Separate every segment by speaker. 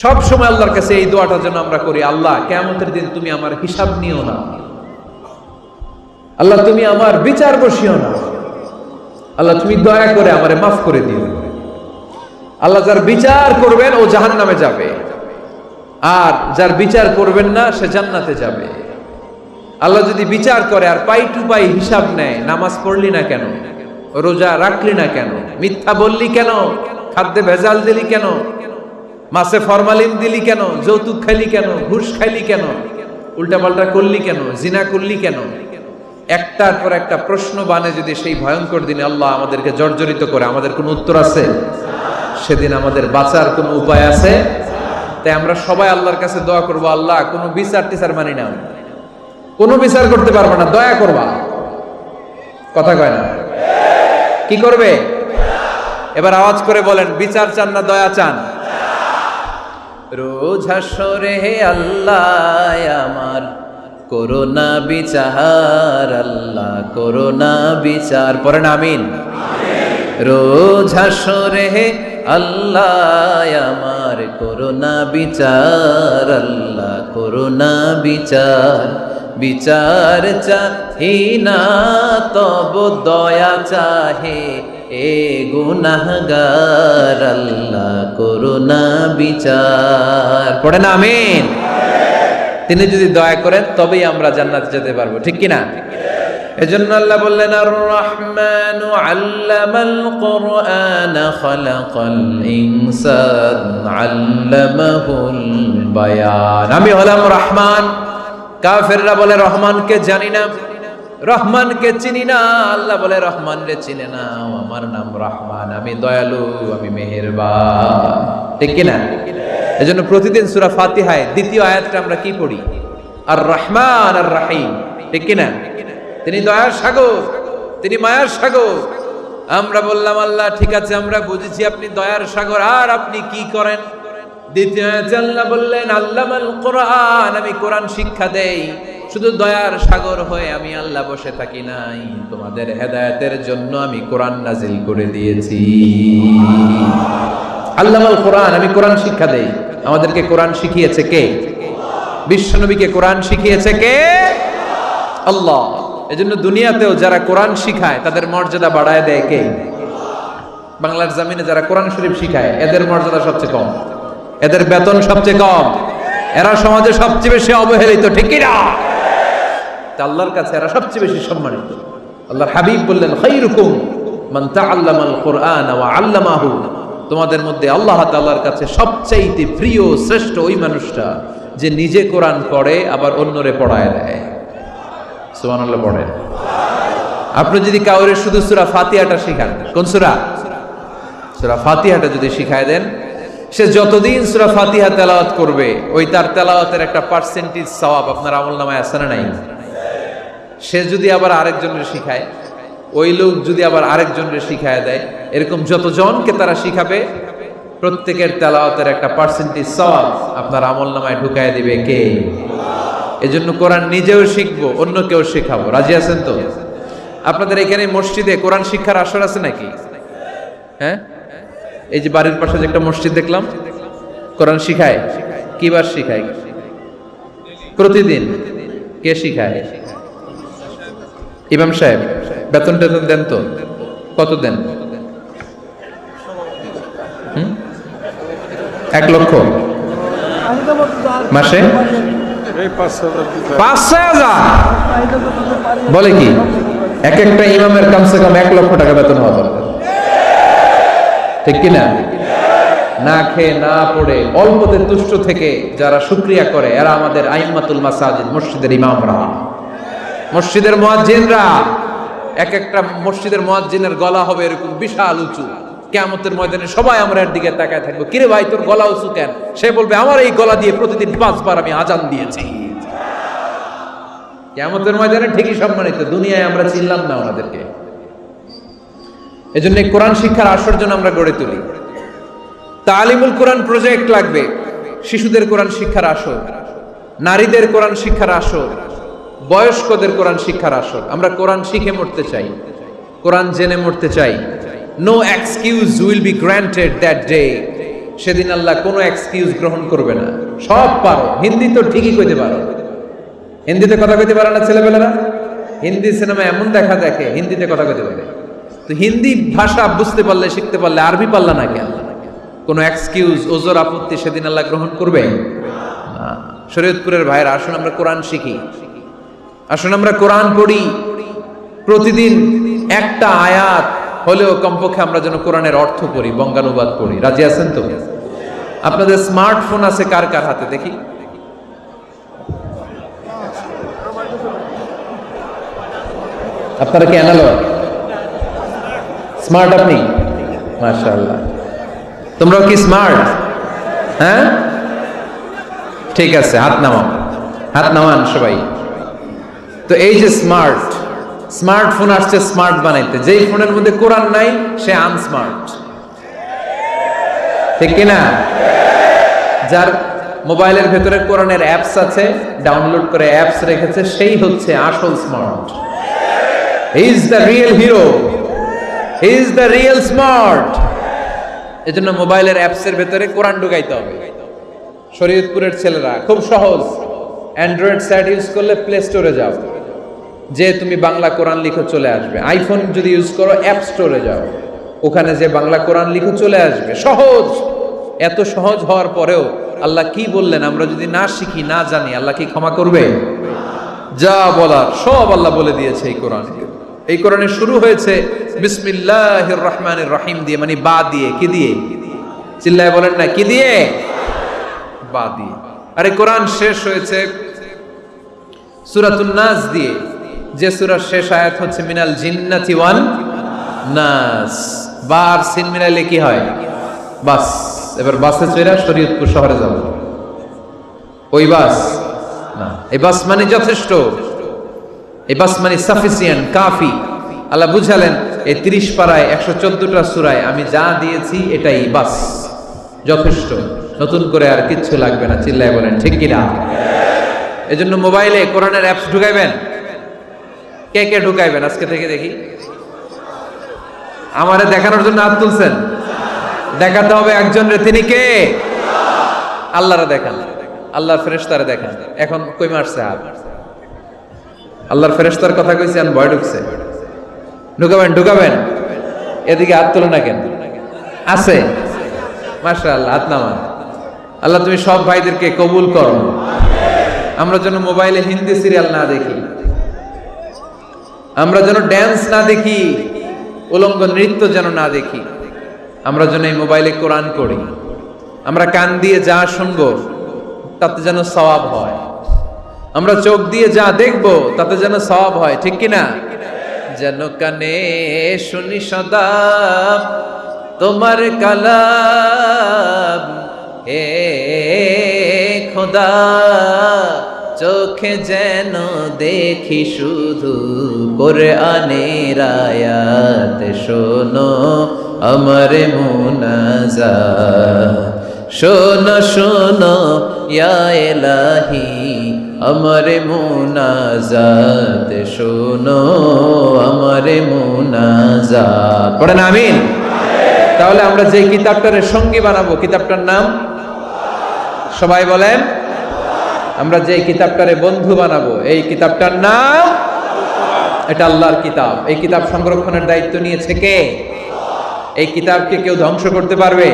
Speaker 1: সব সময় আল্লাহর কাছে এই দোয়াটা যেন আমরা করি, আল্লাহ কিয়ামতের দিন তুমি আমার হিসাব নিও না, আল্লাহ তুমি আমার বিচার বসিও না, আল্লাহ তুমি দয়া করে আমারে মাফ করে দিও। আল্লাহ যার বিচার করবেন ও জাহান্নামে যাবে, আর যার বিচার করবেন না সে জান্নাতে যাবে। আল্লাহ যদি বিচার করে আর পাই টু পাই হিসাব নেয়, নামাজ পড়লি না কেন, রোজা রাখলি না কেন, মিথ্যা বললি কেন, খাদ্যে ভেজাল দিলি কেন, মাছে ফরমালিন দিলি কেন, যৌতুক খাইলি কেন, ঘুষ খাইলি কেন, উল্টাপাল্টা করলি কেন, জিনা করলি কেন, একটার পর একটা প্রশ্ন বানে যদি সেই ভয়ঙ্কর দিনে আল্লাহ আমাদেরকে জর্জরিত করে, আমাদের কোনো উত্তর আছে? সেদিন আমাদের বাঁচার কোনো উপায় আছে? তাই আমরা সবাই আল্লাহর কাছে দোয়া করবো, আল্লাহ কোনো বিচার টিচার মানি না, কোনো বিচার করতে পারবো না, দয়া করবা। কথা কয় না? কি করবে? এবার আওয়াজ করে বলেন, বিচার চান না দয়া চান? রোজ হাসরে হে আল্লাহ আমার করোনা বিচার, আল্লাহ করোনা বিচার, পড়েন আমিন। রোজ হাসরে হে আল্লাহ আমার করোনা বিচার, আল্লাহ করোনা বিচার, বিচার চাহি না তব দয়া চাহে এ গুনাহগার, আল্লাহ করোনা বিচার, পড়েন আমিন। তিনি যদি দয়া করেন তবেই আমরা জান্নাতে যেতে পারবো, ঠিক কিনা? এজন্য আল্লাহ বললেন, আর রহমানু আল্লামাল কুরআন খালাকাল ইনসান আল্লামাহুল বায়ান। আমি হলাম রহমান। কাফেররা বলে রহমানকে জানি না, রহমানকে চিনি না। আল্লাহ বলে রহমান রে চিনে না, আমার নাম রহমান, আমি দয়ালু, আমি মেহেরবান, ঠিক কিনা? এজন্য প্রতিদিন সূরা ফাতিহায় দ্বিতীয় আয়াতটা আমরা কি পড়ি? আর রহমান আর রহিম, ঠিক কিনা? তিনি দয়ার সাগর, তিনি মায়ার সাগর। আমরা বললাম, আল্লাহ ঠিক আছে, আমরা বুঝেছি আপনি দয়ার সাগর, আর আপনি কি করেন? দ্বিতীয় আয়াতে আল্লাহ বললেন, আল্লামাল কোরআন, আমি কোরআন শিক্ষা দেই। শুধু দয়ার সাগর হয়ে আমি আল্লাহ বসে থাকি নাই, তোমাদের হেদায়েতের জন্য আমি কোরআন নাজিল করে দিয়েছি। আল্লামাল কোরআন, আমি কোরআন শিক্ষা দেই। আমাদেরকে কোরআন শিখিয়েছে কে? বিশ্বনবীকে কোরআন শিখিয়েছে কে? আল্লাহ। এজন্য দুনিয়াতেও যারা কোরআন শিখায় তাদের মর্যাদা বাড়ায় দেয় কে? বাংলার জমিনে যারা কোরআন শরীফ শিখায় এদের মর্যাদা সবচেয়ে কম, এদের বেতন সবচেয়ে কম, এরা সমাজে সবচেয়ে বেশি অবহেলিত, ঠিক কিনা? আল্লাহর কাছে এরা সবচেয়ে বেশি সম্মানিত। আল্লাহর হাবিব বললেন, খায়রুকুম মান তাআল্লামাল কুরআন ওয়া আল্লামাহু। তোমাদের মধ্যে আল্লাহ তাআলার কাছে সবচাইতে প্রিয় শ্রেষ্ঠ ওই মানুষটা যে নিজে কোরআন পড়ে আবার অন্যরে পড়ায় দেয়। সুবহানাল্লাহ পড়েন। আপনি যদি কাউরে শুধু সূরা ফাতিহাটা শিখান, কোন সূরা? সূরা ফাতিহাটা যদি শিখায় দেন, সে যতদিন সূরা ফাতিহা তেলাওয়াত করবে ওই তার তেলাওয়াতের একটা পার্সেন্টেজ সওয়াব আপনার আমলনামায় আছে না নাই? সে যদি আবার আরেকজনের শিখায়, ওই লোক যদি আবার আরেকজনের শিখায় দেয়, এরকম যতজনকে তারা শিখাবে প্রত্যেকের তেলাওয়াতের একটা পার্সেন্টেজ সওয়াব আপনার আমলনামায় ঢুকায় দিবে কে? এজন্য কোরআন নিজেও শিখবো, অন্যকেও শেখাবো। রাজি আছেন তো? আপনাদের এখানে মসজিদে কোরআন শিক্ষার আসর আছে নাকি? হ্যাঁ, এই যে বাড়ির পাশে যে একটা মসজিদ দেখলাম, কোরআন শিখায়। কিবার শিখায়? প্রতিদিন। কে শিখায়? ইমাম সাহেব। বেতন টেতন দেন তো? কত দেন? 1 লক্ষ মাসে? 5,000 বলে কি? এক একটা ইমামের কমসে কম 1 লক্ষ টাকা বেতন হওয়া দরকার, ঠিক কিনা? না খেয়ে না পড়ে অল্পতে তুষ্ট থেকে যারা শুকরিয়া করে এরা আমাদের আইম্মাতুল মাসাজিদ, মসজিদের ইমামরা, মসজিদের মুয়াজ্জিনরা। এক একটা মসজিদের মুয়াজ্জিনের গলা হবে এরকম বিশাল উঁচু। কিয়ামতের ময়দানে সবাই আমরা এর দিকে তাকায় থাকবো, কিরে ভাই তোর গলা উঁচু কেন? সে বলবে, আমার এই গলা দিয়ে প্রতিদিন 5 বার আমি আজান দিয়েছি। কিয়ামতের ময়দানে ঠিকই সম্মানিত, দুনিয়ায় আমরা চিনলাম না ওনাদেরকে। এজন্য কোরআন শিক্ষার আসর জন্য আমরা গড়ে তুলি। তালিমুল কোরআন প্রজেক্ট লাগবে, শিশুদের কোরআন শিক্ষার আসর, নারীদের কোরআন শিক্ষার আসর, বয়স্কদের কোরআন শিক্ষার আসর। আমরা কোরআন শিখে মরতে চাই, কোরআন জেনে মরতে চাই। No excuse will be granted that day. সেদিন আল্লাহ কোনো এক্সকিউজ গ্রহণ করবে না। সব পারো, হিন্দি তো ঠিকই কইতে পারো, হিন্দিতে কথা কইতে পারে না ছেলেপেলেরা? হিন্দি সিনেমা এমন দেখা দেখে হিন্দিতে কথা কইতে পারে, তো হিন্দি ভাষা বুঝতে পারলে শিখতে পারলে আরবি পারলা না কেন? কোনো এক্সকিউজ ওজোর আপত্তি সেদিন আল্লাহ গ্রহণ করবে না। শরীয়তপুরের ভাইরা, আসুন আমরা কোরআন শিখি, আসুন আমরা কোরআন পড়ি, প্রতিদিন একটা আয়াত হলেও কমপক্ষে আমরা যেন কোরআনের অর্থ পড়ি, বঙ্গানুবাদ পড়ি। রাজি আছেন তো? আপনাদের স্মার্টফোন আছে কার কার হাতে দেখি? আপনারা কি অ্যানালগ? স্মার্ট আপনি? মাশাআল্লাহ। তোমরাও কি স্মার্ট? হ্যাঁ, ঠিক আছে, হাত নামান, হাত নামান সবাই। তো এই যে স্মার্টফোন আসছে স্মার্ট বানাইতে, যেই ফোনের মধ্যে কোরআন নাই সে আনস্মার্ট, ঠিক কিনা? যার মোবাইলের ভেতরে কোরআনের অ্যাপস আছে, ডাউনলোড করে অ্যাপস রেখেছে, সেই হচ্ছে আসল smart. He is the real hero, he is the real smart. এজন্য মোবাইলের অ্যাপসের ভেতরে কোরআন ঢুকাইতে হবে। শরীয়তপুরের ছেলেরা খুব সহজ, অ্যান্ড্রয়েড সেট ইউজ করলে প্লে স্টোরে যাও, যে তুমি বাংলা কোরআন লিখো চলে আসবে। আইফোন যদি ইউজ করো অ্যাপ স্টোরে যাও, ওখানে যে বাংলা কোরআন লিখো চলে আসবে। সহজ। এত সহজ হওয়ার পরেও আল্লাহ কি বললেন আমরা যদি না শিখি, না জানি, আল্লাহ কি ক্ষমা করবে? যা বলার সব আল্লাহ বলে দিয়েছে এই কোরআনে। এই কোরআনে শুরু হয়েছে বিসমিল্লাহির রহমানির রহিম দিয়ে, মানে বা দিয়ে। কি দিয়ে? চিল্লায় বলেন না, কি দিয়ে? বা দিয়ে। আর এই কোরআন শেষ হয়েছে সূরাতুন নাস দিয়ে, যে সূরার শেষ আয়াত হচ্ছে মিনাল জিন্নাতি ওয়ান নাস। বার সিন মিলাইলে কি হয়? বাস। এবার বাসে চড়া শরীয়তপুর শহরে যাব। ওই বাস না, এই বাস মানে যথেষ্ট, এই বাস মানে সাফিসিয়েন্ট, কাফি। আল্লাহ বুঝালেন এই 30 পারায় 114টা সূরায় আমি যা দিয়েছি এটাই বাস, যথেষ্ট, নতুন করে আর কিচ্ছু লাগবে না। চিল্লায় বলেন ঠিক কিনা? এজন্য মোবাইলে কোরআনের অ্যাপস ঢুকাইবেন। কে কে ঢুকাইবেন আজকে থেকে দেখি? আমারে দেখানোর জন্য হাত তুলছেন? দেখাতে হবে একজন রে, তিনি কে? আল্লাহরে দেখান, আল্লাহর ফেরেশতারে দেখান। এখন কই মারছে হাত? আল্লাহর ফেরেশতার কথা কইছি, আর ভয় ঢুকছে। ঢুকাবেন ঢুকাবেন, এদিকে হাত তোলে না কেন? আছে? মাশাআল্লাহ, হাত নামান। আল্লাহ তুমি সব ভাইদেরকে কবুল করো। আমরা যেন মোবাইলে হিন্দি সিরিয়াল না দেখি, আমরা যেন ড্যান্স না দেখি, উলঙ্গ নৃত্য যেন না দেখি, আমরা যেন এই মোবাইলে কোরআন পড়ি। আমরা কান দিয়ে যা শুনবো তাতে যেন সওয়াব হয়, আমরা চোখ দিয়ে যা দেখবো তাতে যেন সওয়াব হয়, ঠিক কিনা? যেন কানে শুনি সদা তোমার কালাম, হে খোদা চোখে যেন দেখি শুধু কোরআনের আয়াত, শোনো আমার মুনাজাত, শোনো শোনো ইয়া ইলাহি আমার মুনাজাত, শোনো আমার মুনাজাত। পড়েন আমিন। তাহলে আমরা যে কিতাবটারে সঙ্গী বানাবো, কিতাবটার নাম সবাই বলেন। আমরা যে কিতাবটারে বন্ধু বানাবো, এই কিতাবটার নাম, এটা আল্লাহর কিতাব। এই কিতাব সংরক্ষণের দায়িত্ব নিয়েছে কে? এই কিতাবকে কেউ ধ্বংস করতে পারবে?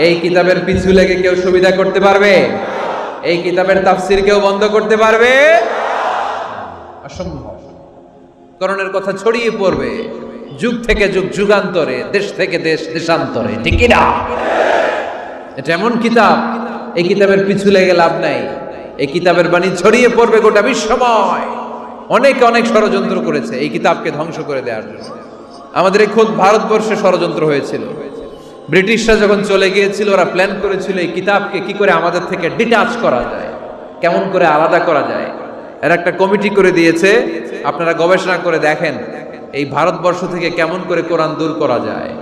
Speaker 1: এই কিতাবের পিছু লেগে কেউ সুবিধা করতে পারবে? এই কিতাবের তাফসীর কেউ বন্ধ করতে পারবে? অসম্ভব। কোরআনের কথা ছড়িয়ে পড়বে যুগ থেকে যুগ, যুগান্তরে, দেশ থেকে দেশ, দেশান্তরে, ঠিক না? এটা এমন কিতাব, এই কিতাবের পিছু লেগে লাভ নাই। এই কিতাবের বাণী ছড়িয়ে পড়বে গোটা বিশ্বময়। অনেকে অনেক ষড়যন্ত্র করেছে এই কিতাবকে ধ্বংস করে দেওয়ার জন্য। আমাদের এই খোদ ভারতবর্ষে ষড়যন্ত্র হয়েছিল। ব্রিটিশরা যখন চলে গিয়েছিল, ওরা প্ল্যান করেছিল এই কিতাবকে কি করে আমাদের থেকে ডিটাচ করা যায়, কেমন করে আলাদা করা যায়। এর একটা কমিটি করে দিয়েছে, আপনারা গবেষণা করে দেখেন এই ভারতবর্ষ থেকে কেমন করে কোরআন দূর করা যায়।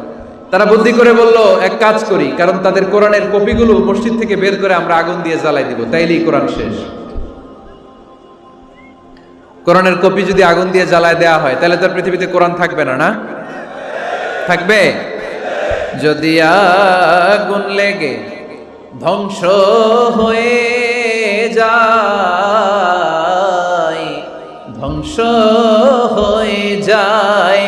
Speaker 1: তারা বুদ্ধি করে বলল এক কাজ করি, কারণ তাদের কোরআনের কপিগুলো মসজিদ থেকে বের করে আমরা আগুন দিয়ে জ্বালাই দিব, তাইলেই কোরআন শেষ। কোরআনের কপি যদি আগুন দিয়ে জ্বালায় দেওয়া হয় তাহলে তো পৃথিবীতে কোরআন থাকবে না, না থাকবে? যদি আগুন লেগে ধ্বংস হয়ে যায়, ধ্বংস হয়ে যায়,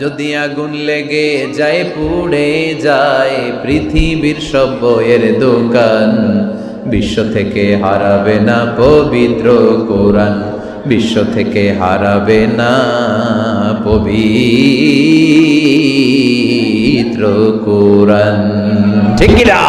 Speaker 1: যদি আগুন লেগে যায় পুড়ে যায় পৃথিবীর সব বইয়ের দোকান, বিশ্ব থেকে হারাবে না পবিত্র কোরআন, বিশ্ব থেকে হারাবে না পবিত্র কোরআন। ঠিক কি না?